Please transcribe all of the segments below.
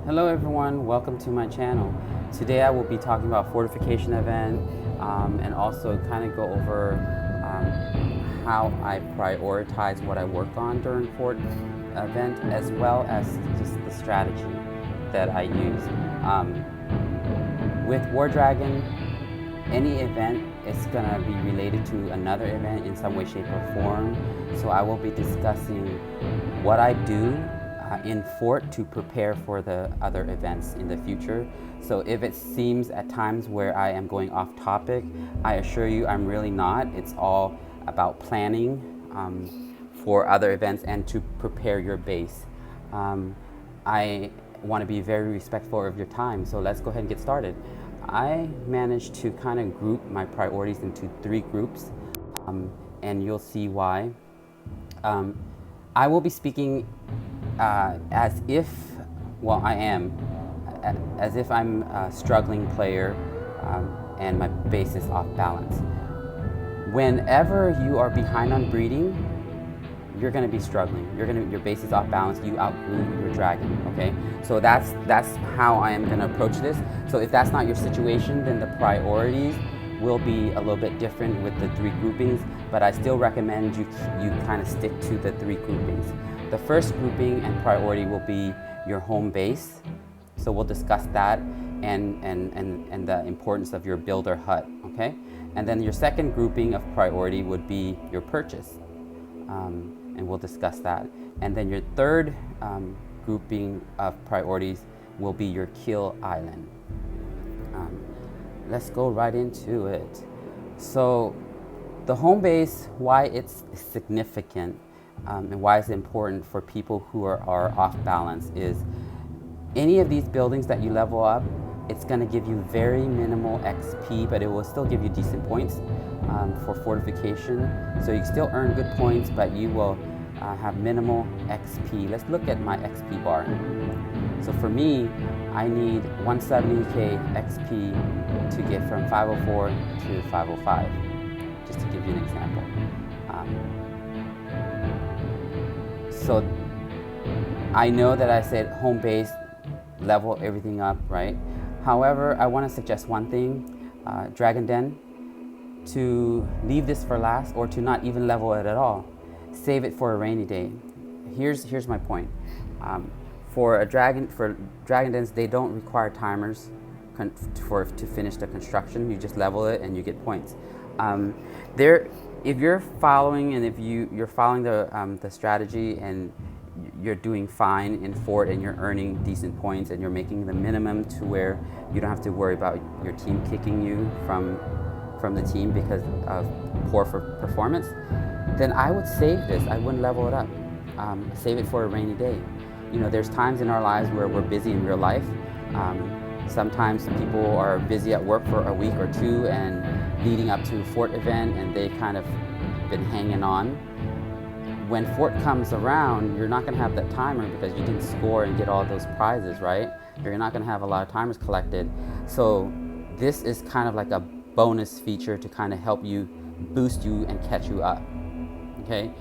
Hello everyone, welcome to my channel. Today I will be talking about Fortification Event and also kind of go over how I prioritize what I work on during Fort Event, as well as just the strategy that I use. With War Dragon, any event is going to be related to another event in some way, shape, or form. So I will be discussing what I do in Fort to prepare for the other events in the future. So if it seems at times where I am going off topic, I assure you I'm really not. It's all about planning for other events and to prepare your base. I want to be very respectful of your time, so let's go ahead and get started. I managed to kind of group my priorities into 3 groups, and you'll see why. I will be speaking as if, well, I am, as if I'm a struggling player and my base is off balance. Whenever you are behind on breeding, you're going to be struggling. Your base is off balance. You outgrew your dragon. Okay, so that's how I am going to approach this. So if that's not your situation, then the priorities will be a little bit different with the 3 groupings. But I still recommend you kind of stick to the 3 groupings. The first grouping and priority will be your home base. So we'll discuss that and the importance of your builder hut. Okay, and then your second grouping of priority would be your purchase. And we'll discuss that. And then your third grouping of priorities will be your kill island. Let's go right into it. So the home base, why it's significant and why it's important for people who are off balance is any of these buildings that you level up, it's going to give you very minimal XP, but it will still give you decent points for fortification. So you still earn good points, but you will have minimal XP. Let's look at my XP bar. So for me, I need 170k XP to get from 504 to 505, just to give you an example. So I know that I said home base, level everything up, right? However, I want to suggest one thing, Dragon Den, to leave this for last or to not even level it at all. Save it for a rainy day. Here's my point. For Dragon Dens, they don't require timers to finish the construction. You just level it and you get points. If you're following and if you're following the strategy and you're doing fine in Fort and you're earning decent points and you're making the minimum to where you don't have to worry about your team kicking you from the team because of poor performance, then I would save this. I wouldn't level it up. Save it for a rainy day. You know, there's times in our lives where we're busy in real life. Sometimes some people are busy at work for a week or 2 and leading up to Fort event and they kind of been hanging on. When Fort comes around, you're not going to have that timer because you didn't score and get all those prizes, right? You're not going to have a lot of timers collected. So this is kind of like a bonus feature to kind of help you, boost you, and catch you up. Okay,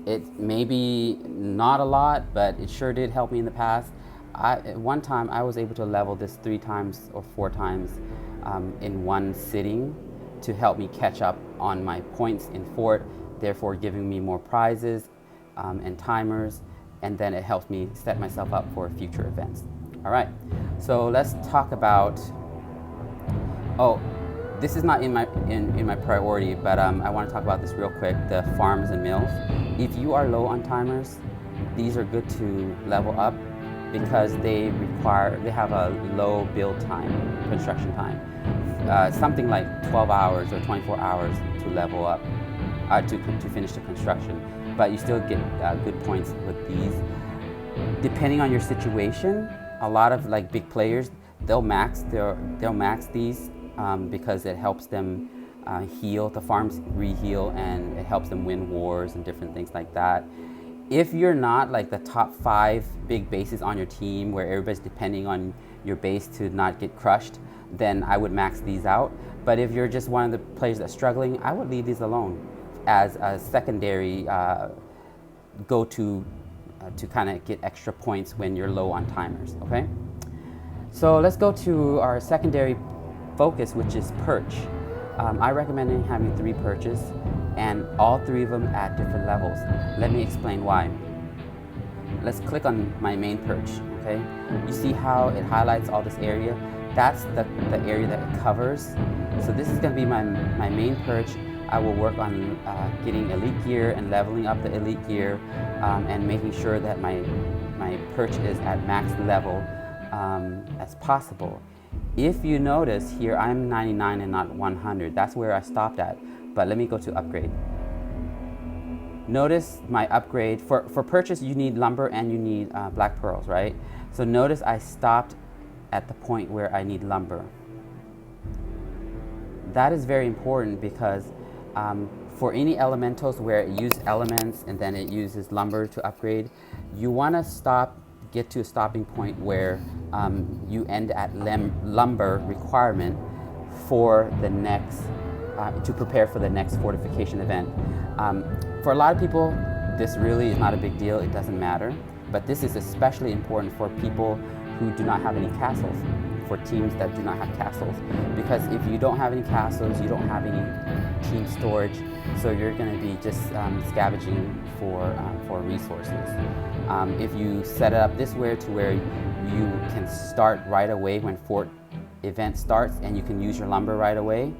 it may be not a lot, but it sure did help me in the past. At one time, I was able to level this 3 times or 4 times in one sitting to help me catch up on my points in Fort, therefore giving me more prizes and timers, and then it helps me set myself up for future events. All right, so let's talk about, this is not in my priority, but I want to talk about this real quick, the farms and mills. If you are low on timers, these are good to level up because they have a low build time, construction time. Something like 12 hours or 24 hours to level up, to finish the construction. But you still get good points with these. Depending on your situation, a lot of like big players, they'll max these because it helps them heal, the farms re-heal, and it helps them win wars and different things like that. If you're not like the top 5 big bases on your team where everybody's depending on your base to not get crushed, then I would max these out. But if you're just one of the players that's struggling, I would leave these alone as a secondary go-to to kind of get extra points when you're low on timers, okay? So let's go to our secondary focus, which is perch. I recommend having 3 perches and all 3 of them at different levels. Let me explain why. Let's click on my main perch, okay? You see how it highlights all this area? That's the area that it covers. So this is gonna be my main perch. I will work on getting elite gear and leveling up the elite gear and making sure that my perch is at max level as possible. If you notice here, I'm 99 and not 100. That's where I stopped at. But let me go to upgrade. Notice my upgrade. For purchase, you need lumber and you need black pearls, right? So notice I stopped at the point where I need lumber. That is very important because for any elementals where it uses elements and then it uses lumber to upgrade, you want to get to a stopping point where you end at lumber requirement for the next, to prepare for the next fortification event. For a lot of people, this really is not a big deal, it doesn't matter, but this is especially important for people who do not have any castles, for teams that do not have castles. Because if you don't have any castles, you don't have any team storage, so you're going to be just scavenging for resources. If you set it up this way to where you can start right away when fort event starts and you can use your lumber right away,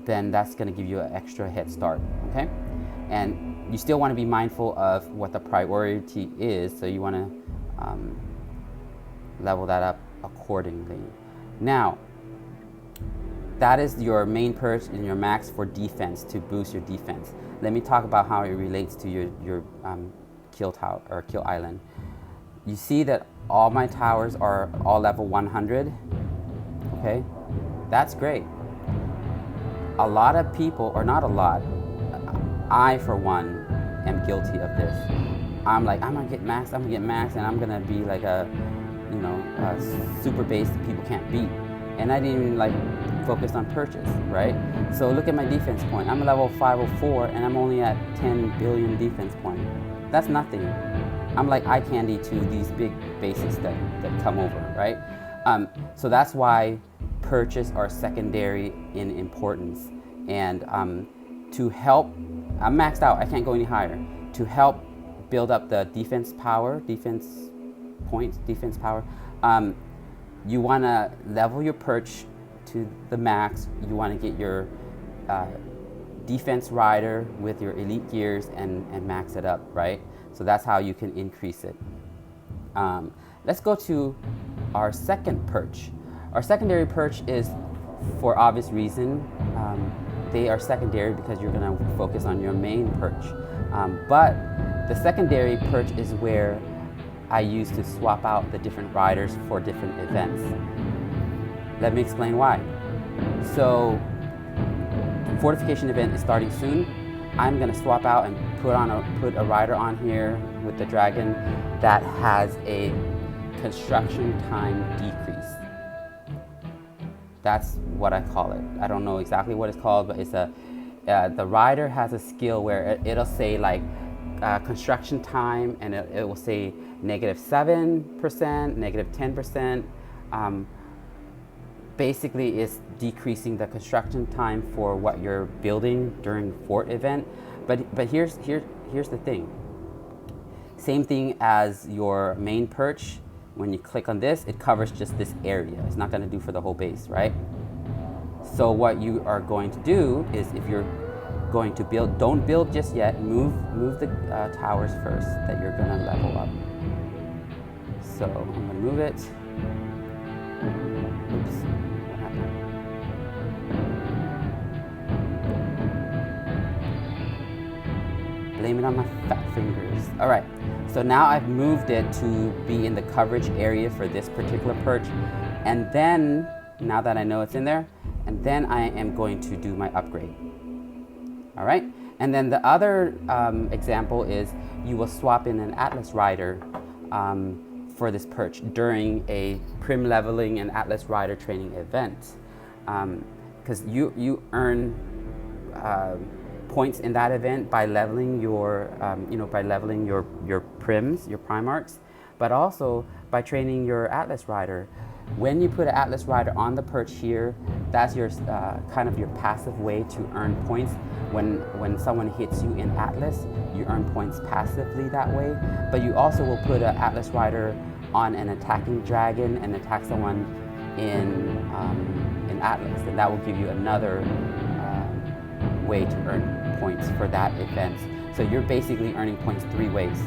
then that's going to give you an extra head start, okay? And you still want to be mindful of what the priority is, so you want to level that up accordingly. Now, that is your main perch and your max for defense, to boost your defense. Let me talk about how it relates to your kill tower or kill island. You see that all my towers are all level 100, okay? That's great. A lot of people, or not a lot, I for one am guilty of this. I'm like, I'm gonna get max, and I'm gonna be like a super base that people can't beat. And I didn't even like focus on purchase, right? So look at my defense point. I'm a level 504 and I'm only at 10 billion defense point. That's nothing. I'm like eye candy to these big bases that come over, right? So that's why purchase are secondary in importance. And to help, I'm maxed out, I can't go any higher. To help build up the defense power, defense points, defense power, you want to level your perch to the max. You want to get your defense rider with your elite gears and max it up, right? So that's how you can increase it. Let's go to our second perch. Our secondary perch is, for obvious reason, they are secondary because you're going to focus on your main perch. But the secondary perch is where I use to swap out the different riders for different events. Let me explain why. So, fortification event is starting soon. I'm going to swap out and put a rider on here with the dragon that has a construction time decrease. That's what I call it. I don't know exactly what it's called, but it's the rider has a skill where it'll say like construction time, and it will say -7%, -10%. Basically, it's decreasing the construction time for what you're building during fort event. But here's the thing. Same thing as your main perch. When you click on this, it covers just this area. It's not going to do for the whole base, right? So what you are going to do is, if you're going to build, don't build just yet. Move the towers first that you're going to level up. So I'm going to move it. Oops, what happened? Blame it on my fat fingers. All right, so now I've moved it to be in the coverage area for this particular perch. And then, now that I know it's in there, and then I am going to do my upgrade. All right, and then the other example is you will swap in an Atlas rider for this perch during a prim leveling and Atlas rider training event, because you earn points in that event by leveling your, by leveling your prims, your Primarchs, but also by training your Atlas Rider. When you put an Atlas Rider on the perch here, that's your kind of your passive way to earn points. When someone hits you in Atlas, you earn points passively that way. But you also will put an Atlas Rider on an attacking dragon and attack someone in Atlas, and that will give you another way to earn points for that event. So you're basically earning points 3 ways.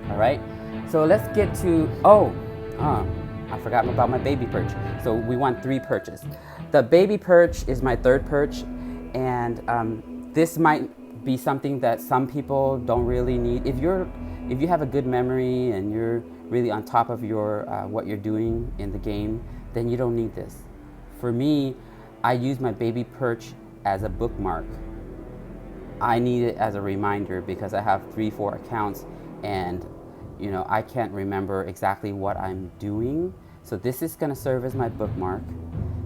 All right. So let's get to I forgot about my baby perch. So we want 3 perches. The baby perch is my 3rd perch, and this might be something that some people don't really need. If you have a good memory and you're really on top of your what you're doing in the game, then you don't need this. For me, I use my baby perch as a bookmark. I need it as a reminder because I have 3-4 accounts, and I can't remember exactly what I'm doing. So this is going to serve as my bookmark,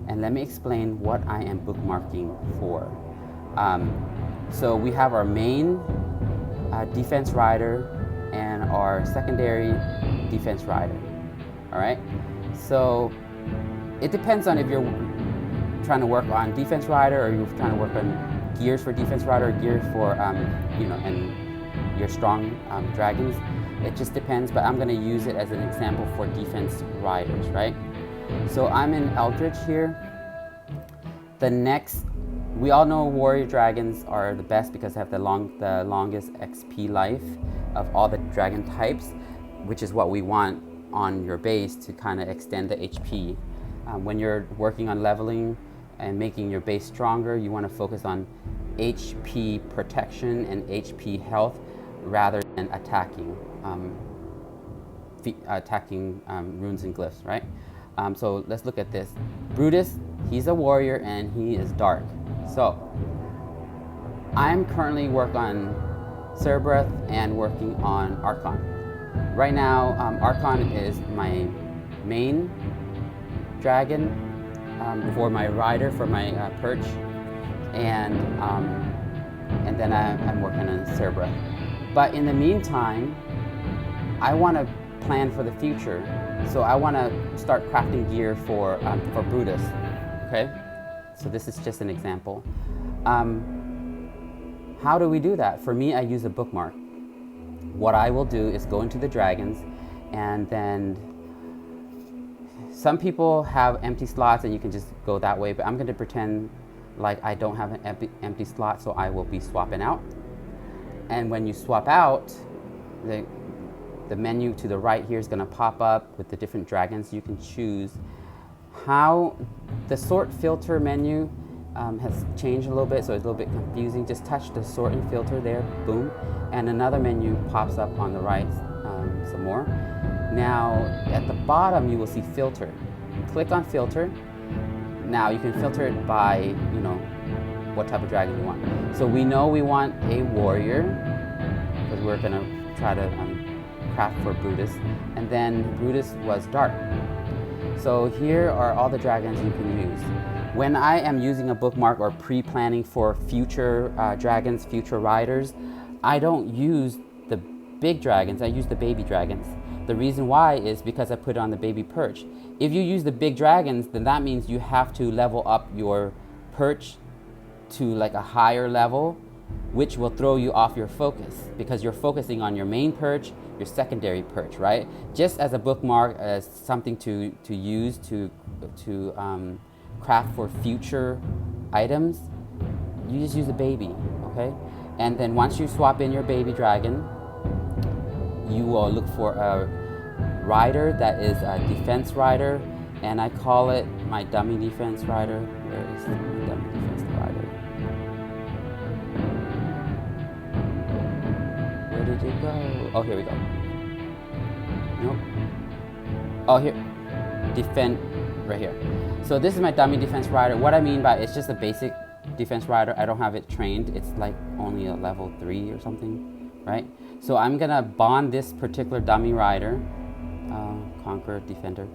and let me explain what I am bookmarking for. So we have our main defense rider and our secondary defense rider. All right. So it depends on if you're trying to work on defense rider or you're trying to work on gears for defense rider, or gears for and your strong dragons. It just depends, but I'm going to use it as an example for defense riders, right? So I'm in Eldritch here. We all know warrior dragons are the best because they have the longest XP life of all the dragon types, which is what we want on your base to kind of extend the HP. When you're working on leveling and making your base stronger, you want to focus on HP protection and HP health rather than attacking runes and glyphs, right? So let's look at this. Brutus, he's a warrior and he is dark. So I'm currently working on Cerberus and working on Archon. Right now, Archon is my main dragon for my rider, for my perch, and then I'm working on Cerberus. But in the meantime, I want to plan for the future, so I want to start crafting gear for Brutus. Okay, so this is just an example. How do we do that? For me, I use a bookmark. What I will do is go into the dragons, and then some people have empty slots and you can just go that way, but I'm going to pretend like I don't have an empty slot, so I will be swapping out. And when you swap out, the menu to the right here is going to pop up with the different dragons you can choose. How the sort filter menu has changed a little bit, so it's a little bit confusing. Just touch the sort and filter there, boom, and another menu pops up on the right some more. Now at the bottom you will see filter. Click on filter. Now you can filter it by what type of dragon you want. So we know we want a warrior because we're going to try to craft for Brutus, and then Brutus was dark. So here are all the dragons you can use. When I am using a bookmark or pre-planning for future dragons, future riders, I don't use the big dragons, I use the baby dragons. The reason why is because I put on the baby perch. If you use the big dragons, then that means you have to level up your perch to like a higher level, which will throw you off your focus because you're focusing on your main perch, your secondary perch, right? Just as a bookmark, as something to use to craft for future items, you just use a baby, okay? And then once you swap in your baby dragon, you will look for a rider that is a defense rider, and I call it my dummy defense rider. Where is my dummy defense rider? Where did it go? Oh, here we go. Nope. Oh, here. Defend, right here. So this is my dummy defense rider. What I mean by it's just a basic defense rider. I don't have it trained. It's like only a level 3 or something, right? So I'm gonna bond this particular dummy rider, Conqueror, Defender,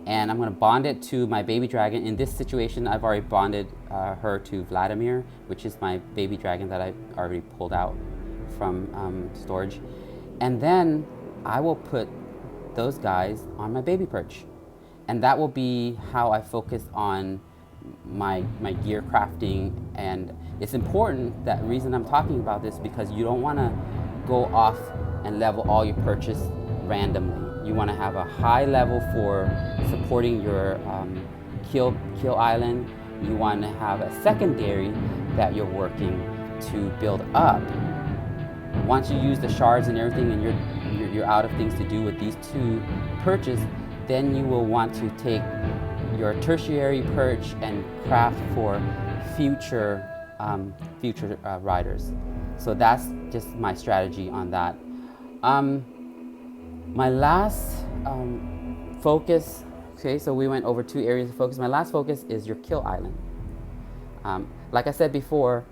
and I'm going to bond it to my baby dragon. In this situation, I've already bonded her to Vladimir, which is my baby dragon that I already pulled out from storage. And then I will put those guys on my baby perch. And that will be how I focus on my gear crafting. And it's important, that reason I'm talking about this, because you don't want to go off and level all your perches randomly. You want to have a high level for supporting your kill island. You want to have a secondary that you're working to build up. Once you use the shards and everything, and you're out of things to do with these two perches, then you will want to take your tertiary perch and craft for future riders. So that's just my strategy on that. My last focus, okay, so we went over 2 areas of focus. My last focus is your kill island. Like I said before,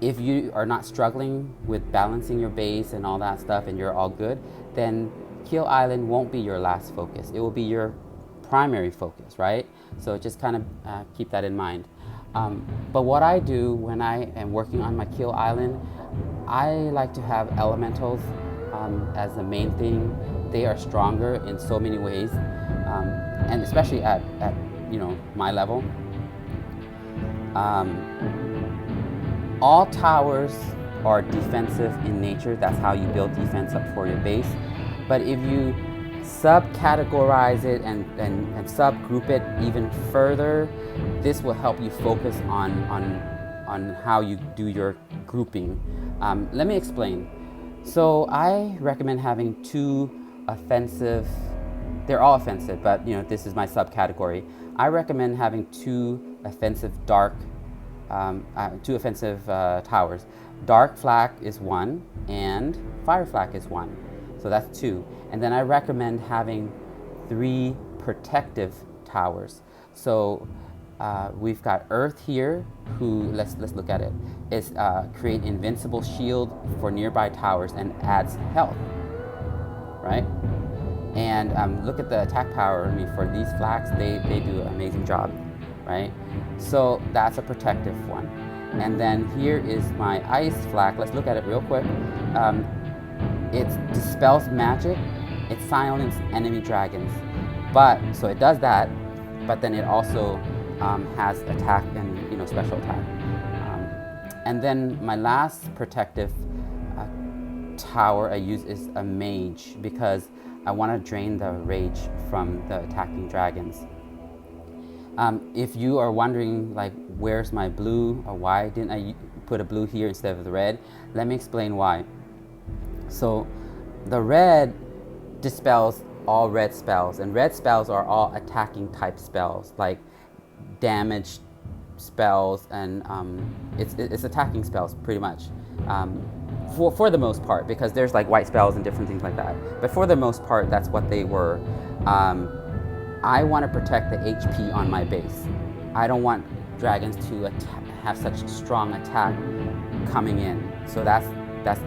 if you are not struggling with balancing your base and all that stuff and you're all good, then kill island won't be your last focus. It will be your primary focus, right? So just kind of keep that in mind. But what I do when I am working on my kill island, I like to have elementals as the main thing. They are stronger in so many ways, and especially at my level. All towers are defensive in nature. That's how you build defense up for your base. But if you subcategorize it and subgroup it even further, this will help you focus on how you do your grouping. Let me explain. So I recommend having 2 offensive, they're all offensive, but this is my subcategory. I recommend having 2 offensive towers. Dark flak is 1 and fire flak is 1. So that's 2. And then I recommend having 3 protective towers. So we've got Earth here, who, let's look at it, is create invincible shield for nearby towers and adds health, right? And look at the attack power. I mean, for these flaks, they do an amazing job, right? So that's a protective one. And then here is my ice flak. Let's look at it real quick. It dispels magic. It silences enemy dragons. So it does that, but then it also has attack and special attack. And then my last protective tower I use is a mage, because I want to drain the rage from the attacking dragons. If you are wondering, like, where's my blue, or why didn't I put a blue here instead of the red, let me explain why. So the red dispels all red spells, and red spells are all attacking type spells, like damage spells, and it's attacking spells pretty much. For the most part, because there's like white spells and different things like that. But for the most part, that's what they were. I want to protect the HP on my base. I don't want dragons to have such strong attack coming in. So that's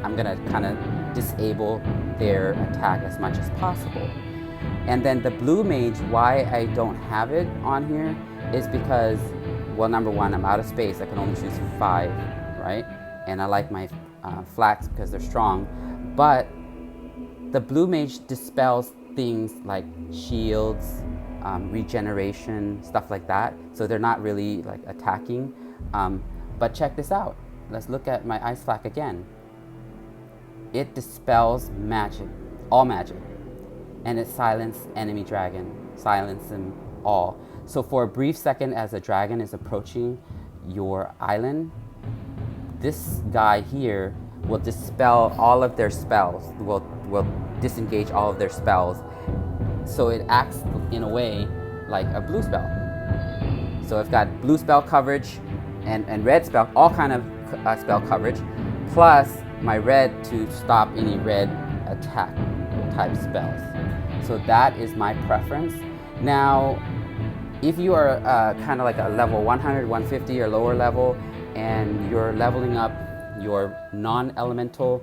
I'm gonna kind of disable their attack as much as possible. And then the blue mage, why I don't have it on here is because, well, number one, I'm out of space. I can only choose 5, right? And I like my flaks because they're strong. But the blue mage dispels things like shields, regeneration, stuff like that. So they're not really like attacking. But check this out. Let's look at my ice flak again. It dispels magic, all magic. And it silences enemy dragon, silence them all. So for a brief second, as a dragon is approaching your island, this guy here will dispel all of their spells, will disengage all of their spells. So it acts in a way like a blue spell. So it's got blue spell coverage and red spell, all kind of spell coverage, plus my red to stop any red attack type spells. So that is my preference. Now, if you are kind of like a level 100, 150 or lower level, and you're leveling up your non-elemental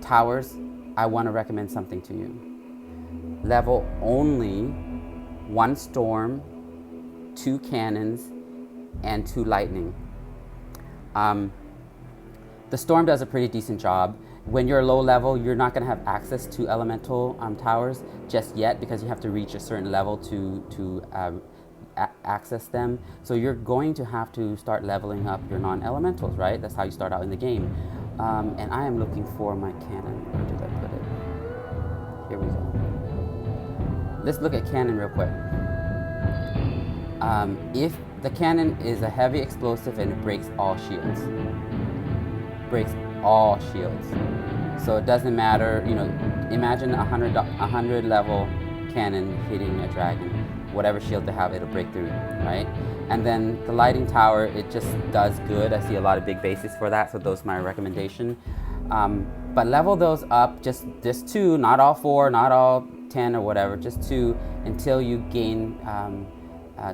towers, I want to recommend something to you. level only 1 storm, 2 cannons, and 2 lightning. The storm does a pretty decent job. When you're low level, you're not going to have access to elemental towers just yet, because you have to reach a certain level to access them. So you're going to have to start leveling up your non-elementals, right? That's how you start out in the game. And I am looking for my cannon. Where did I put it? Here we go. Let's look at cannon real quick. If the cannon is a heavy explosive and it breaks all shields. Breaks all shields. So it doesn't matter, you know, imagine a 100 level cannon hitting a dragon. Whatever shield they have, it'll break through, right? And then the lighting tower, it just does good. I see a lot of big bases for that, so those are my recommendation. But level those up, just 2, not all 4, not all 10 or whatever, just 2 until you gain,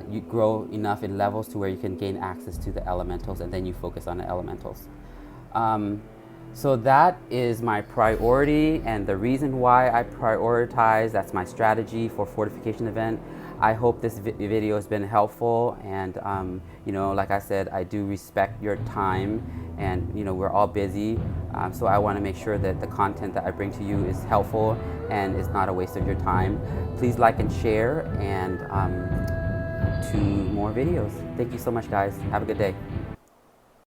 you grow enough in levels to where you can gain access to the elementals, and then you focus on the elementals. So that is my priority and the reason why I prioritize. That's my strategy for Fortification Event. I hope this video has been helpful, and you know, like I said, I do respect your time, and you know, we're all busy, so I want to make sure that the content that I bring to you is helpful and is not a waste of your time. Please like and share, and to more videos. Thank you so much, guys. Have a good day.